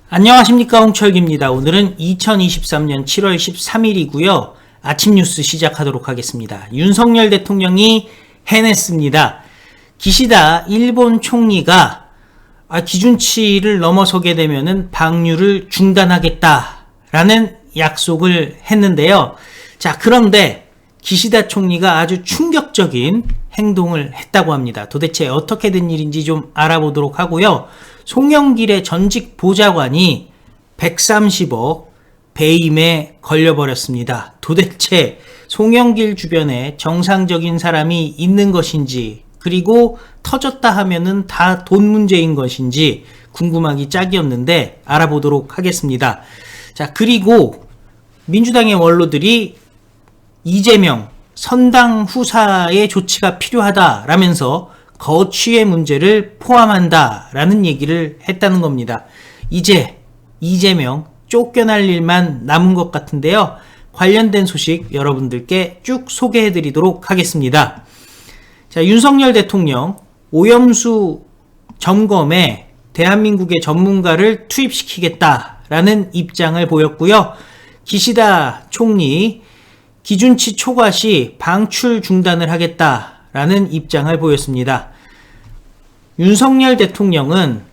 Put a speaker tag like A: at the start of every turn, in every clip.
A: 안녕하십니까, 홍철기입니다. 오늘은 2023년 7월 13일이고요. 아침 뉴스 시작하도록 하겠습니다. 윤석열 대통령이 해냈습니다. 기시다 일본 총리가 기준치를 넘어서게 되면은 방류를 중단하겠다라는 약속을 했는데요. 자, 그런데 기시다 총리가 아주 충격적인 행동을 했다고 합니다. 도대체 어떻게 된 일인지 좀 알아보도록 하고요. 송영길의 전직 보좌관이 130억 배임에 걸려버렸습니다. 도대체 송영길 주변에 정상적인 사람이 있는 것인지, 그리고 터졌다 하면은 다 돈 문제인 것인지 궁금하기 짝이 없는데 알아보도록 하겠습니다. 자, 그리고 민주당의 원로들이 이재명 선당 후사의 조치가 필요하다라면서 거취의 문제를 포함한다라는 얘기를 했다는 겁니다. 이제 이재명 쫓겨날 일만 남은 것 같은데요. 관련된 소식 여러분들께 쭉 소개해드리도록 하겠습니다. 자, 윤석열 대통령 오염수 점검에 대한민국의 전문가를 투입시키겠다라는 입장을 보였고요. 기시다 총리 기준치 초과 시 방출 중단을 하겠다라는 입장을 보였습니다. 윤석열 대통령은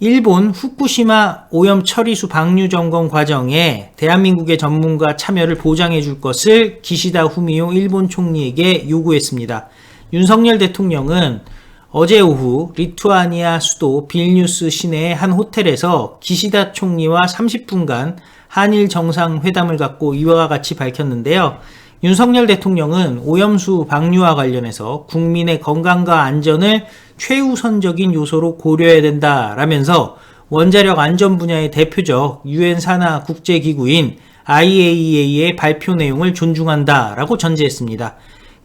A: 일본 후쿠시마 오염 처리수 방류 점검 과정에 대한민국의 전문가 참여를 보장해 줄 것을 기시다 후미오 일본 총리에게 요구했습니다. 윤석열 대통령은 어제 오후 리투아니아 수도 빌뉴스 시내의 한 호텔에서 기시다 총리와 30분간 한일 정상회담을 갖고 이와 같이 밝혔는데요. 윤석열 대통령은 오염수 방류와 관련해서 국민의 건강과 안전을 최우선적인 요소로 고려해야 된다라면서 원자력 안전 분야의 대표적 유엔 산하 국제기구인 IAEA의 발표 내용을 존중한다라고 전제했습니다.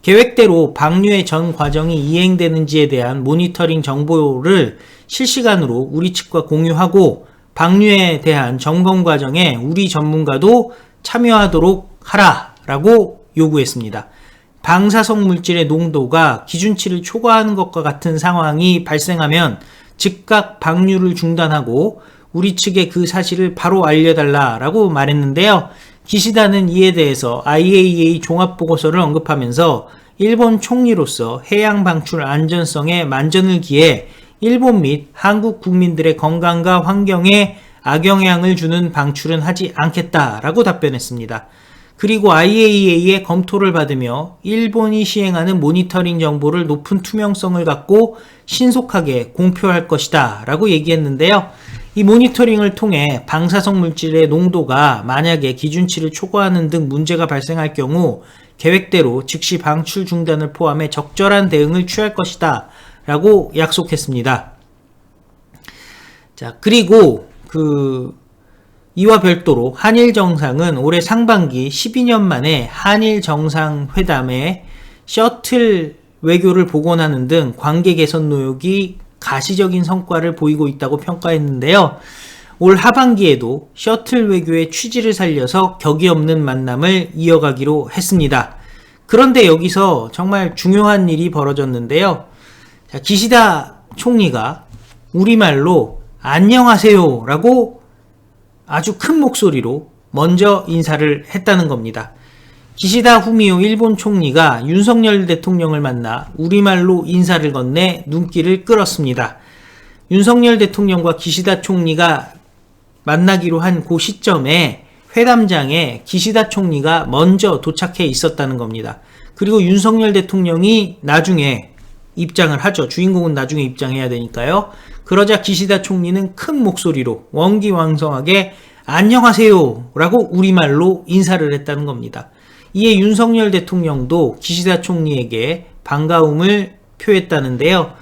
A: 계획대로 방류의 전 과정이 이행되는지에 대한 모니터링 정보를 실시간으로 우리 측과 공유하고 방류에 대한 점검 과정에 우리 전문가도 참여하도록 하라라고 요구했습니다. 방사성 물질의 농도가 기준치를 초과하는 것과 같은 상황이 발생하면 즉각 방류를 중단하고 우리 측에 그 사실을 바로 알려달라라고 말했는데요. 기시다는 이에 대해서 IAEA 종합보고서를 언급하면서 일본 총리로서 해양 방출 안전성에 만전을 기해 일본 및 한국 국민들의 건강과 환경에 악영향을 주는 방출은 하지 않겠다라고 답변했습니다. 그리고 IAEA의 검토를 받으며 일본이 시행하는 모니터링 정보를 높은 투명성을 갖고 신속하게 공표할 것이다 라고 얘기했는데요. 이 모니터링을 통해 방사성 물질의 농도가 만약에 기준치를 초과하는 등 문제가 발생할 경우 계획대로 즉시 방출 중단을 포함해 적절한 대응을 취할 것이다 라고 약속했습니다. 자, 그리고 이와 별도로 한일 정상은 올해 상반기 12년 만에 한일 정상회담에 셔틀 외교를 복원하는 등 관계 개선 노력이 가시적인 성과를 보이고 있다고 평가했는데요. 올 하반기에도 셔틀 외교의 취지를 살려서 격이 없는 만남을 이어가기로 했습니다. 그런데 여기서 정말 중요한 일이 벌어졌는데요. 자, 기시다 총리가 우리말로 안녕하세요 라고 아주 큰 목소리로 먼저 인사를 했다는 겁니다. 기시다 후미오 일본 총리가 윤석열 대통령을 만나 우리말로 인사를 건네 눈길을 끌었습니다. 윤석열 대통령과 기시다 총리가 만나기로 한 그 시점에 회담장에 기시다 총리가 먼저 도착해 있었다는 겁니다. 그리고 윤석열 대통령이 나중에 입장을 하죠. 주인공은 나중에 입장해야 되니까요. 그러자 기시다 총리는 큰 목소리로 원기왕성하게 안녕하세요 라고 우리말로 인사를 했다는 겁니다. 이에 윤석열 대통령도 기시다 총리에게 반가움을 표했다는데요.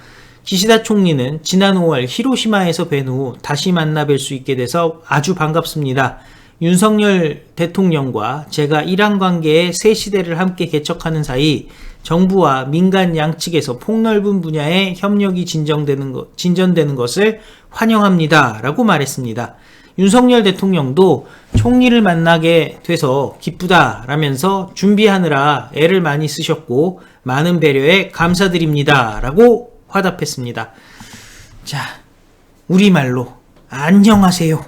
A: 기시다 총리는 지난 5월 히로시마에서 뵌 후 다시 만나 뵐 수 있게 돼서 아주 반갑습니다. 윤석열 대통령과 제가 이란 관계의 새 시대를 함께 개척하는 사이 정부와 민간 양측에서 폭넓은 분야의 협력이 진전되는 것을 환영합니다 라고 말했습니다. 윤석열 대통령도 총리를 만나게 돼서 기쁘다 라면서 준비하느라 애를 많이 쓰셨고 많은 배려에 감사드립니다 라고 화답했습니다. 자, 우리말로 안녕하세요.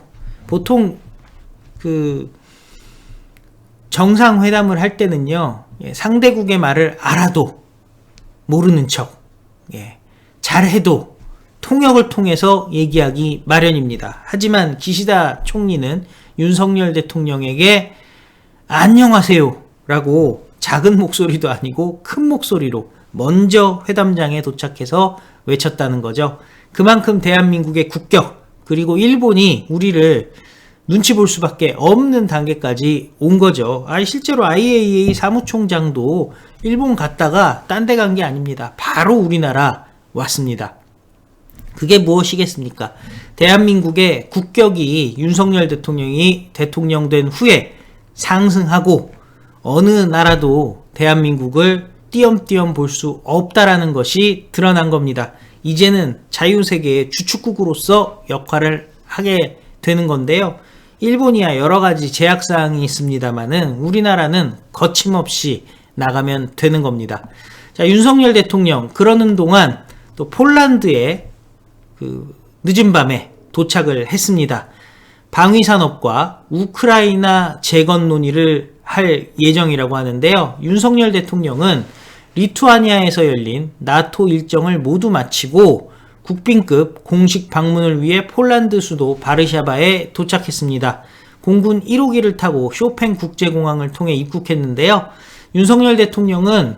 A: 보통 그 정상회담을 할 때는요, 상대국의 말을 알아도 모르는 척, 잘해도 통역을 통해서 얘기하기 마련입니다. 하지만 기시다 총리는 윤석열 대통령에게 안녕하세요 라고 작은 목소리도 아니고 큰 목소리로 먼저 회담장에 도착해서 외쳤다는 거죠. 그만큼 대한민국의 국격, 그리고 일본이 우리를 눈치 볼 수밖에 없는 단계까지 온 거죠. 실제로 IAEA 사무총장도 일본 갔다가 딴 데 간 게 아닙니다. 바로 우리나라 왔습니다. 그게 무엇이겠습니까? 대한민국의 국격이 윤석열 대통령이 대통령 된 후에 상승하고 어느 나라도 대한민국을 띄엄띄엄 볼 수 없다라는 것이 드러난 겁니다. 이제는 자유세계의 주축국으로서 역할을 하게 되는 건데요. 일본이야 여러 가지 제약사항이 있습니다만은 우리나라는 거침없이 나가면 되는 겁니다. 자, 윤석열 대통령 그러는 동안 또 폴란드에 늦은 밤에 도착을 했습니다. 방위산업과 우크라이나 재건 논의를 할 예정이라고 하는데요. 윤석열 대통령은 리투아니아에서 열린 나토 일정을 모두 마치고 국빈급 공식 방문을 위해 폴란드 수도 바르샤바에 도착했습니다. 공군 1호기를 타고 쇼팽 국제공항을 통해 입국했는데요. 윤석열 대통령은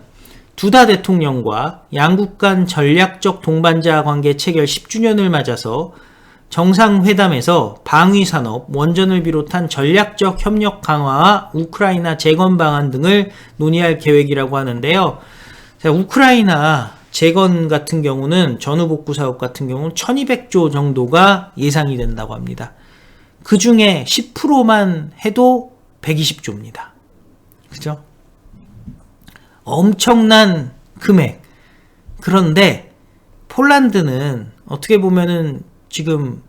A: 두다 대통령과 양국 간 전략적 동반자 관계 체결 10주년을 맞아서 정상회담에서 방위산업, 원전을 비롯한 전략적 협력 강화와 우크라이나 재건 방안 등을 논의할 계획이라고 하는데요. 자, 우크라이나 재건 같은 경우는 전후복구 사업 같은 경우는 1200조 정도가 예상이 된다고 합니다. 그 중에 10%만 해도 120조입니다. 그죠? 엄청난 금액. 그런데 폴란드는 어떻게 보면은 지금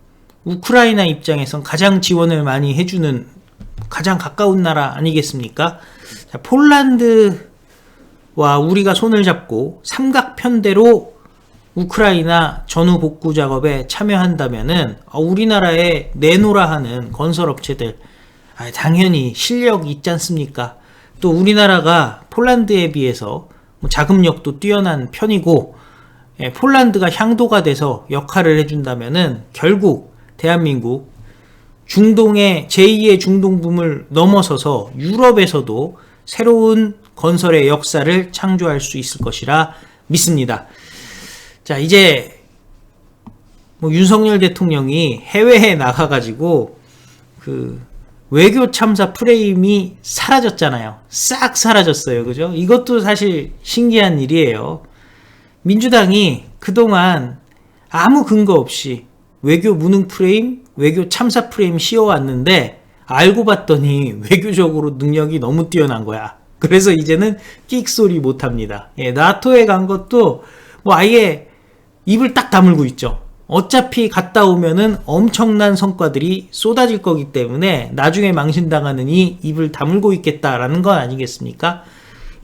A: 우크라이나 입장에선 가장 지원을 많이 해주는 가장 가까운 나라 아니겠습니까? 자, 폴란드와 우리가 손을 잡고 삼각편대로 우크라이나 전후 복구 작업에 참여한다면은 우리나라에 내놓으라 하는 건설업체들 당연히 실력 있지 않습니까? 또 우리나라가 폴란드에 비해서 자금력도 뛰어난 편이고 폴란드가 향도가 돼서 역할을 해준다면은 결국 대한민국 중동의 제2의 중동붐을 넘어서서 유럽에서도 새로운 건설의 역사를 창조할 수 있을 것이라 믿습니다. 자, 이제 윤석열 대통령이 해외에 나가가지고 외교 참사 프레임이 사라졌잖아요. 싹 사라졌어요. 그죠? 이것도 사실 신기한 일이에요. 민주당이 그동안 아무 근거 없이 외교 무능 프레임, 외교 참사 프레임 씌워왔는데 알고 봤더니 외교적으로 능력이 너무 뛰어난 거야. 그래서 이제는 끽소리 못합니다. 나토에 간 것도 아예 입을 딱 다물고 있죠. 어차피 갔다 오면은 엄청난 성과들이 쏟아질 거기 때문에 나중에 망신당하느니 입을 다물고 있겠다라는 건 아니겠습니까?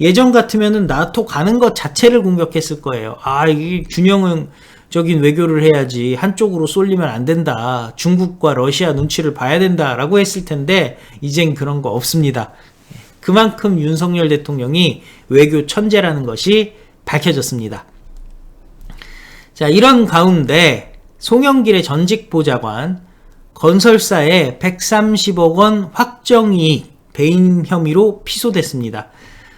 A: 예전 같으면은 나토 가는 것 자체를 공격했을 거예요. 이게 균형적인 외교를 해야지 한쪽으로 쏠리면 안 된다. 중국과 러시아 눈치를 봐야 된다라고 했을 텐데 이젠 그런 거 없습니다. 그만큼 윤석열 대통령이 외교 천재라는 것이 밝혀졌습니다. 자, 이런 가운데 송영길의 전직 보좌관 건설사의 130억 원 확정이익 배임 혐의로 피소됐습니다.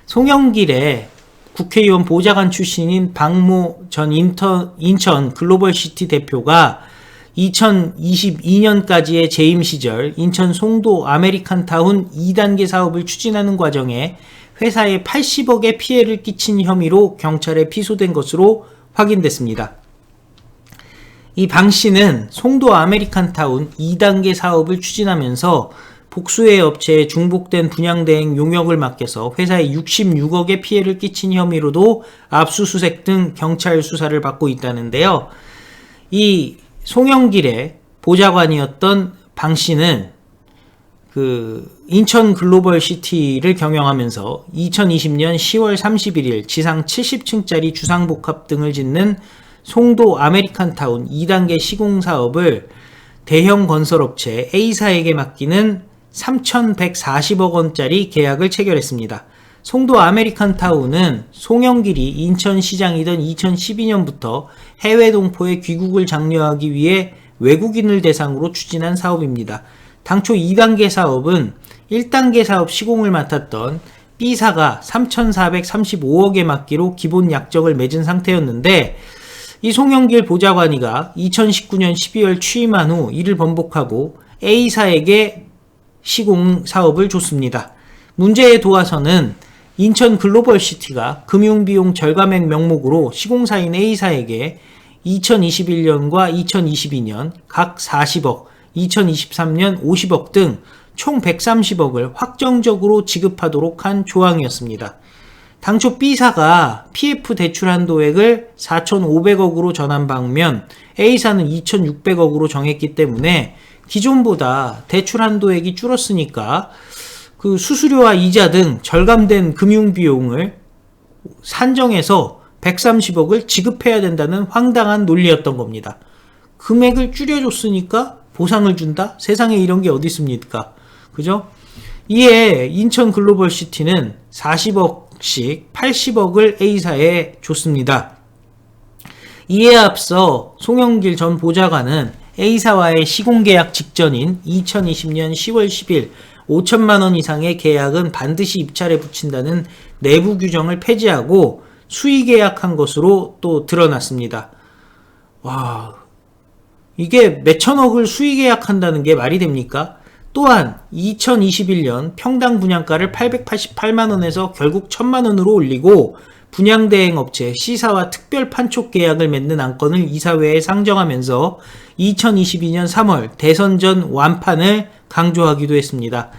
A: 송영길의 국회의원 보좌관 출신인 박모 전 인천 글로벌시티 대표가 2022년까지의 재임 시절 인천 송도 아메리칸타운 2단계 사업을 추진하는 과정에 회사에 80억의 피해를 끼친 혐의로 경찰에 피소된 것으로 확인됐습니다. 이 방 씨는 송도 아메리칸타운 2단계 사업을 추진하면서 복수의 업체에 중복된 분양대행 용역을 맡겨서 회사에 66억의 피해를 끼친 혐의로도 압수수색 등 경찰 수사를 받고 있다는데요. 이 송영길의 보좌관이었던 방 씨는 인천 글로벌시티를 경영하면서 2020년 10월 31일 지상 70층짜리 주상복합 등을 짓는 송도 아메리칸타운 2단계 시공사업을 대형 건설업체 A사에게 맡기는 3,140억 원짜리 계약을 체결했습니다. 송도 아메리칸타운은 송영길이 인천시장이던 2012년부터 해외 동포의 귀국을 장려하기 위해 외국인을 대상으로 추진한 사업입니다. 당초 2단계 사업은 1단계 사업 시공을 맡았던 B사가 3,435억에 맡기로 기본 약정을 맺은 상태였는데, 이 송영길 보좌관이가 2019년 12월 취임한 후 이를 번복하고 A사에게 시공 사업을 줬습니다. 문제의 도화선은 인천 글로벌시티가 금융비용 절감액 명목으로 시공사인 A사에게 2021년과 2022년 각 40억, 2023년 50억 등 총 130억을 확정적으로 지급하도록 한 조항이었습니다. 당초 B사가 PF 대출 한도액을 4,500억으로 전한 방면 A사는 2,600억으로 정했기 때문에 기존보다 대출 한도액이 줄었으니까 그 수수료와 이자 등 절감된 금융비용을 산정해서 130억을 지급해야 된다는 황당한 논리였던 겁니다. 금액을 줄여줬으니까 보상을 준다? 세상에 이런 게 어디 있습니까? 그죠? 이에 인천 글로벌시티는 40억씩 80억을 A사에 줬습니다. 이에 앞서 송영길 전 보좌관은 A사와의 시공계약 직전인 2020년 10월 10일 5천만 원 이상의 계약은 반드시 입찰에 붙인다는 내부 규정을 폐지하고 수의 계약한 것으로 또 드러났습니다. 와, 이게 몇천억을 수의 계약한다는 게 말이 됩니까? 또한 2021년 평당 분양가를 888만원에서 결국 1000만원으로 올리고 분양대행업체 C사와 특별 판촉 계약을 맺는 안건을 이사회에 상정하면서 2022년 3월 대선 전 완판을 강조하기도 했습니다.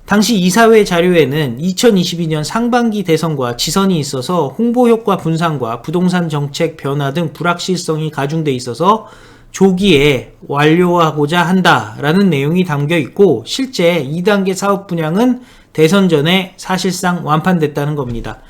A: 당시 이사회 자료에는 2022년 상반기 대선과 지선이 있어서 홍보효과 분산과 부동산 정책 변화 등 불확실성이 가중돼 있어서 조기에 완료하고자 한다라는 내용이 담겨 있고, 실제 2단계 사업 분양은 대선 전에 사실상 완판됐다는 겁니다.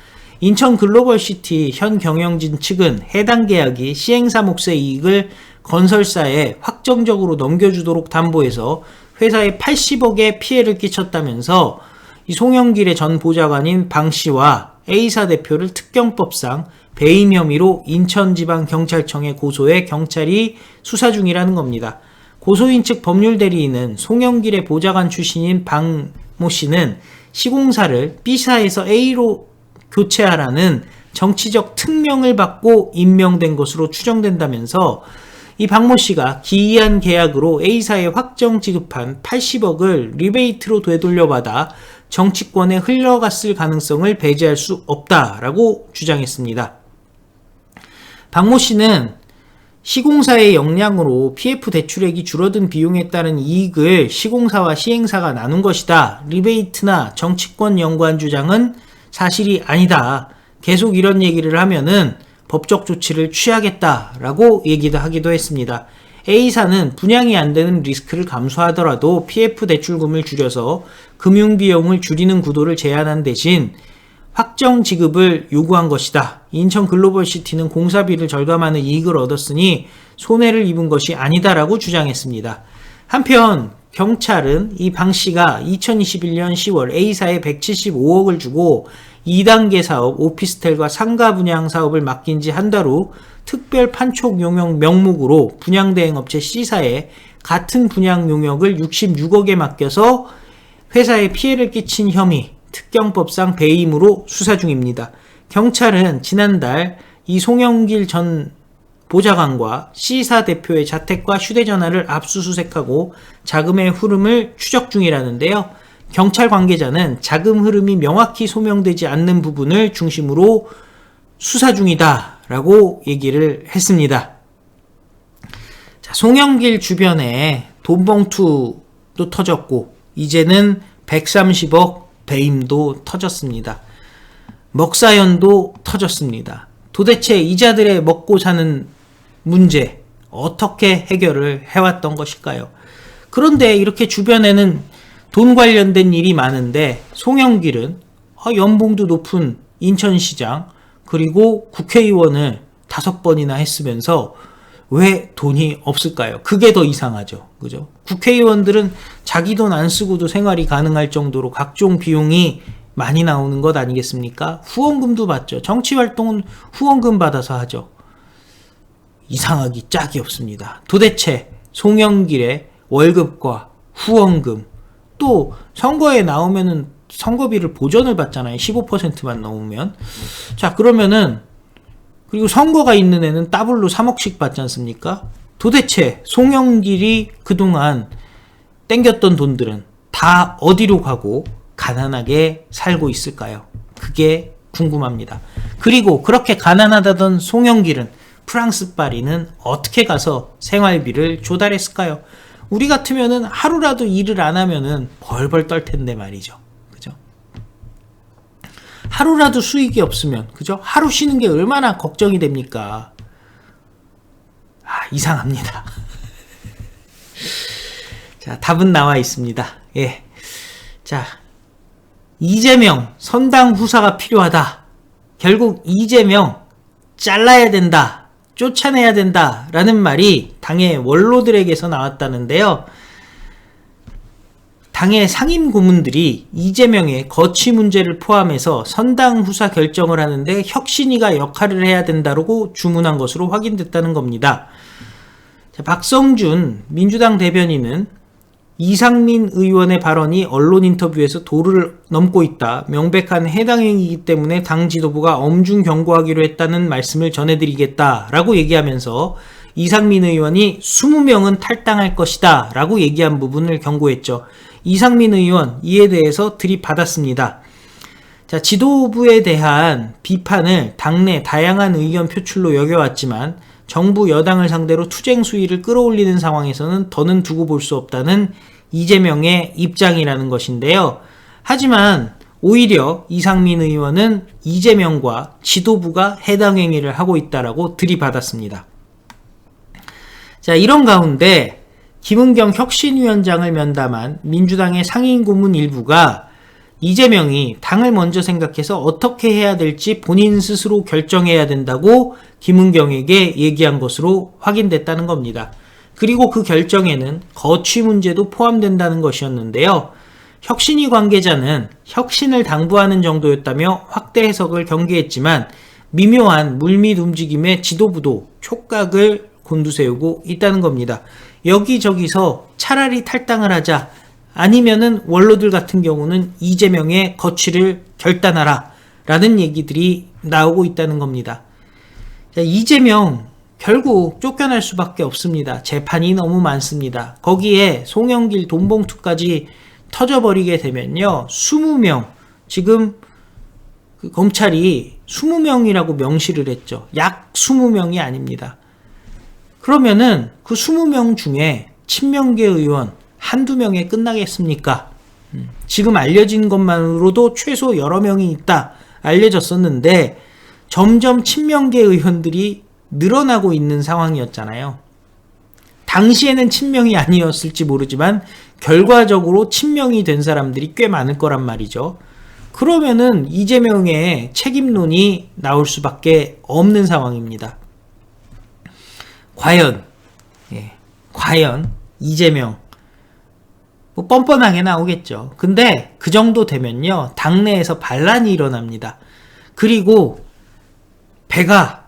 A: 인천 글로벌시티 현 경영진 측은 해당 계약이 시행사 몫의 이익을 건설사에 확정적으로 넘겨주도록 담보해서 회사에 80억의 피해를 끼쳤다면서 이 송영길의 전 보좌관인 방 씨와 A사 대표를 특경법상 배임 혐의로 인천지방경찰청에 고소해 경찰이 수사 중이라는 겁니다. 고소인 측 법률대리인은 송영길의 보좌관 출신인 박모 씨는 시공사를 B사에서 A로 교체하라는 정치적 특명을 받고 임명된 것으로 추정된다면서 이 박모 씨가 기이한 계약으로 A사에 확정 지급한 80억을 리베이트로 되돌려받아 정치권에 흘러갔을 가능성을 배제할 수 없다라고 주장했습니다. 박모 씨는 시공사의 역량으로 PF 대출액이 줄어든 비용에 따른 이익을 시공사와 시행사가 나눈 것이다. 리베이트나 정치권 연관 주장은 사실이 아니다. 계속 이런 얘기를 하면은 법적 조치를 취하겠다라고 얘기도 하기도 했습니다. A사는 분양이 안 되는 리스크를 감수하더라도 PF 대출금을 줄여서 금융비용을 줄이는 구도를 제안한 대신 확정 지급을 요구한 것이다. 인천 글로벌시티는 공사비를 절감하는 이익을 얻었으니 손해를 입은 것이 아니다라고 주장했습니다. 한편 경찰은 이 방 씨가 2021년 10월 A사에 175억을 주고 2단계 사업 오피스텔과 상가 분양 사업을 맡긴 지 한 달 후 특별 판촉 용역 명목으로 분양대행업체 C사에 같은 분양 용역을 66억에 맡겨서 회사에 피해를 끼친 혐의, 특경법상 배임으로 수사 중입니다. 경찰은 지난달 이 송영길 전 보좌관과 C사 대표의 자택과 휴대전화를 압수수색하고 자금의 흐름을 추적 중이라는데요. 경찰 관계자는 자금 흐름이 명확히 소명되지 않는 부분을 중심으로 수사 중이다 라고 얘기를 했습니다. 자, 송영길 주변에 돈봉투도 터졌고 이제는 130억 배임도 터졌습니다. 먹사연도 터졌습니다. 도대체 이자들의 먹고 사는 문제 어떻게 해결을 해왔던 것일까요? 그런데 이렇게 주변에는 돈 관련된 일이 많은데 송영길은 연봉도 높은 인천시장 그리고 국회의원을 5번이나 했으면서 왜 돈이 없을까요? 그게 더 이상하죠. 그죠? 국회의원들은 자기 돈 안 쓰고도 생활이 가능할 정도로 각종 비용이 많이 나오는 것 아니겠습니까? 후원금도 받죠. 정치활동은 후원금 받아서 하죠. 이상하기 짝이 없습니다. 도대체 송영길의 월급과 후원금, 또 선거에 나오면은 선거비를 보전을 받잖아요. 15%만 넘으면. 자, 그러면은 그리고 선거가 있는 애는 더블로 3억씩 받지 않습니까? 도대체 송영길이 그동안 땡겼던 돈들은 다 어디로 가고 가난하게 살고 있을까요? 그게 궁금합니다. 그리고 그렇게 가난하다던 송영길은 프랑스 파리는 어떻게 가서 생활비를 조달했을까요? 우리 같으면은 하루라도 일을 안 하면은 벌벌 떨 텐데 말이죠. 그죠? 하루라도 수익이 없으면, 그죠? 하루 쉬는 게 얼마나 걱정이 됩니까? 이상합니다. 자, 답은 나와 있습니다. 예. 자, 이재명 선당 후사가 필요하다. 결국 이재명 잘라야 된다. 쫓아내야 된다. 라는 말이 당의 원로들에게서 나왔다는데요. 당의 상임 고문들이 이재명의 거취 문제를 포함해서 선당 후사 결정을 하는데 혁신위가 역할을 해야 된다고 주문한 것으로 확인됐다는 겁니다. 자, 박성준 민주당 대변인은 이상민 의원의 발언이 언론 인터뷰에서 도를 넘고 있다. 명백한 해당 행위이기 때문에 당 지도부가 엄중 경고하기로 했다는 말씀을 전해드리겠다라고 얘기하면서 이상민 의원이 20명은 탈당할 것이다 라고 얘기한 부분을 경고했죠. 이상민 의원 이에 대해서 들이받았습니다. 자, 지도부에 대한 비판을 당내 다양한 의견 표출로 여겨왔지만 정부 여당을 상대로 투쟁 수위를 끌어올리는 상황에서는 더는 두고 볼 수 없다는 이재명의 입장이라는 것인데요. 하지만 오히려 이상민 의원은 이재명과 지도부가 해당 행위를 하고 있다라고 들이받았습니다. 자, 이런 가운데 김은경 혁신위원장을 면담한 민주당의 상임 고문 일부가 이재명이 당을 먼저 생각해서 어떻게 해야 될지 본인 스스로 결정해야 된다고 김은경에게 얘기한 것으로 확인됐다는 겁니다. 그리고 그 결정에는 거취 문제도 포함된다는 것이었는데요. 혁신위 관계자는 혁신을 당부하는 정도였다며 확대 해석을 경계했지만 미묘한 물밑 움직임에 지도부도 촉각을 곤두세우고 있다는 겁니다. 여기저기서 차라리 탈당을 하자, 아니면은 원로들 같은 경우는 이재명의 거취를 결단하라 라는 얘기들이 나오고 있다는 겁니다. 자, 이재명 결국 쫓겨날 수밖에 없습니다. 재판이 너무 많습니다. 거기에 송영길 돈봉투까지 터져버리게 되면요, 20명, 지금 그 검찰이 20명이라고 명시를 했죠. 약 20명이 아닙니다. 그러면은 그 20명 중에 친명계 의원 한두 명에 끝나겠습니까? 지금 알려진 것만으로도 최소 여러 명이 있다 알려졌었는데 점점 친명계 의원들이 늘어나고 있는 상황이었잖아요. 당시에는 친명이 아니었을지 모르지만 결과적으로 친명이 된 사람들이 꽤 많을 거란 말이죠. 그러면은 이재명의 책임론이 나올 수밖에 없는 상황입니다. 과연 이재명 뭐 뻔뻔하게 나오겠죠. 근데 그 정도 되면요, 당내에서 반란이 일어납니다. 그리고 배가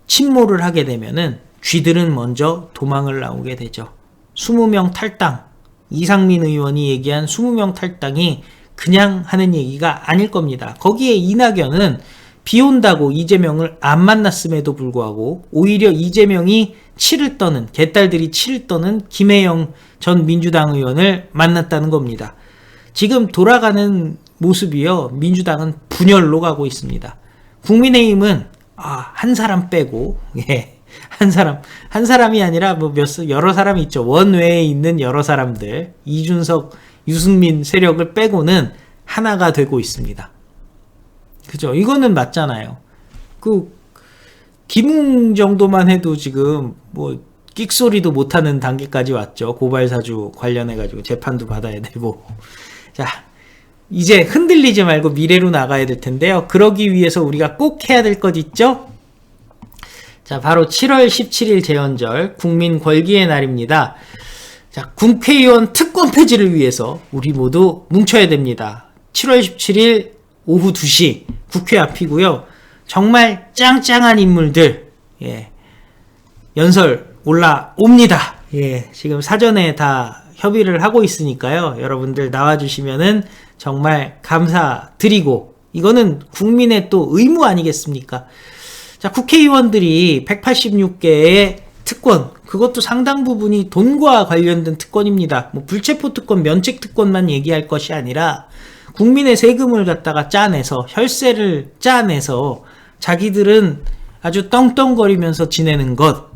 A: 침몰을 하게 되면은 쥐들은 먼저 도망을 나오게 되죠. 20명 탈당, 이상민 의원이 얘기한 20명 탈당이 그냥 하는 얘기가 아닐 겁니다. 거기에 이낙연은 비 온다고 이재명을 안 만났음에도 불구하고 오히려 이재명이 치를 떠는, 개딸들이 치를 떠는 김혜영 전 민주당 의원을 만났다는 겁니다. 지금 돌아가는 모습이요, 민주당은 분열로 가고 있습니다. 국민의힘은 한 사람 빼고, 한 사람이 아니라 뭐 여러 사람이 있죠. 원외에 있는 여러 사람들, 이준석, 유승민 세력을 빼고는 하나가 되고 있습니다. 그죠? 이거는 맞잖아요. 김웅 정도만 해도 지금 뭐 끽소리도 못하는 단계까지 왔죠. 고발사주 관련해가지고 재판도 받아야 되고. 자, 이제 흔들리지 말고 미래로 나가야 될 텐데요. 그러기 위해서 우리가 꼭 해야 될 것 있죠? 자, 바로 7월 17일 제헌절 국민 권리의 날입니다. 자, 국회의원 특권 폐지를 위해서 우리 모두 뭉쳐야 됩니다. 7월 17일 오후 2시 국회 앞이고요. 정말 짱짱한 인물들 연설 올라옵니다. 지금 사전에 다 협의를 하고 있으니까요. 여러분들 나와주시면은 정말 감사드리고, 이거는 국민의 또 의무 아니겠습니까? 자, 국회의원들이 186개의 특권, 그것도 상당 부분이 돈과 관련된 특권입니다. 뭐 불체포 특권, 면책 특권만 얘기할 것이 아니라 국민의 세금을 갖다가 짜내서, 혈세를 짜내서 자기들은 아주 떵떵거리면서 지내는 것,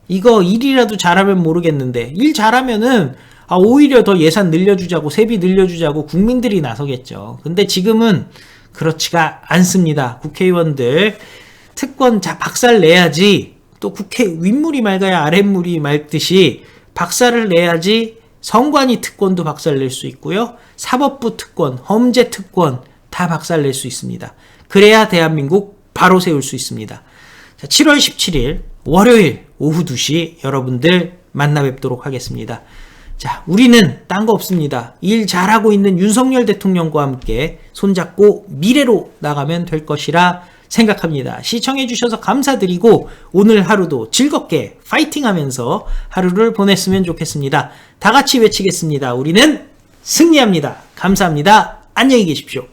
A: 이거 일이라도 잘하면 모르겠는데, 일 잘하면은 오히려 더 예산 늘려주자고, 세비 늘려주자고 국민들이 나서겠죠. 근데 지금은 그렇지가 않습니다. 국회의원들 특권 박살 내야지, 또 국회 윗물이 맑아야 아랫물이 맑듯이 박살을 내야지 선관위 특권도 박살 낼 수 있고요. 사법부 특권, 험제 특권 다 박살 낼 수 있습니다. 그래야 대한민국 바로 세울 수 있습니다. 자, 7월 17일 월요일 오후 2시 여러분들 만나 뵙도록 하겠습니다. 자, 우리는 딴 거 없습니다. 일 잘하고 있는 윤석열 대통령과 함께 손잡고 미래로 나가면 될 것이라 생각합니다. 시청해주셔서 감사드리고 오늘 하루도 즐겁게 파이팅하면서 하루를 보냈으면 좋겠습니다. 다 같이 외치겠습니다. 우리는 승리합니다. 감사합니다. 안녕히 계십시오.